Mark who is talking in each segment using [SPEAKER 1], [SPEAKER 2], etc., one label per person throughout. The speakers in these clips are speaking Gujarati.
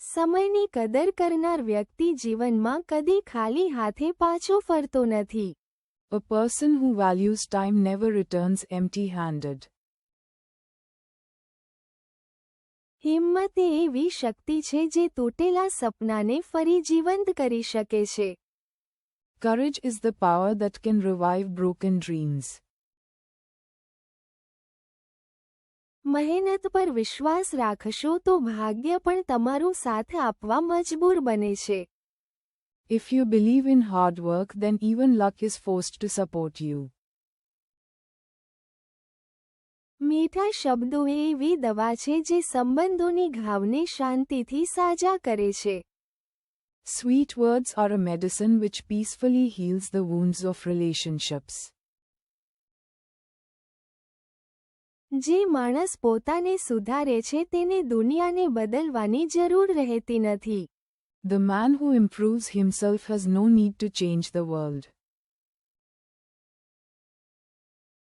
[SPEAKER 1] સમયની કદર કરનાર વ્યક્તિ જીવનમાં કદી ખાલી હાથે પાછો ફરતો નથી.
[SPEAKER 2] A person who values time never returns empty-handed.
[SPEAKER 1] હિંમત એ એવી શક્તિ છે જે તૂટેલા સપનાને ફરી જીવંત કરી શકે છે.
[SPEAKER 2] Courage is the power that can revive broken dreams.
[SPEAKER 1] મહેનત પર વિશ્વાસ રાખશો તો ભાગ્ય પણ તમારો સાથ આપવા મજબૂર બને છે.
[SPEAKER 2] If you believe in hard work, then even luck is forced to support you.
[SPEAKER 1] મીઠા શબ્દો એ એવી દવા છે જે સંબંધોની ઘાવને શાંતિથી સાજા કરે છે.
[SPEAKER 2] Sweet words are a medicine which peacefully heals the wounds of relationships.
[SPEAKER 1] જે માણસ પોતાને સુધારે છે તેને દુનિયાને બદલવાની જરૂર રહેતી નથી.
[SPEAKER 2] The man who improves himself has no need to change the world.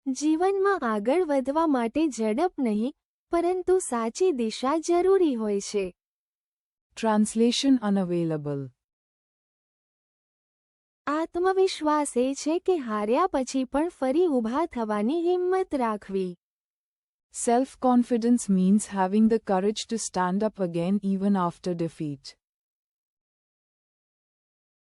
[SPEAKER 1] જીવનમાં આગળ વધવા માટે ઝડપ નહીં, પરંતુ સાચી દિશા જરૂરી હોય છે.
[SPEAKER 2] Translation unavailable.
[SPEAKER 1] આત્મવિશ્વાસ એ છે કે હાર્યા પછી પણ ફરી ઊભા થવાની હિંમત રાખવી.
[SPEAKER 2] Self-confidence means having the courage to stand up again even after defeat.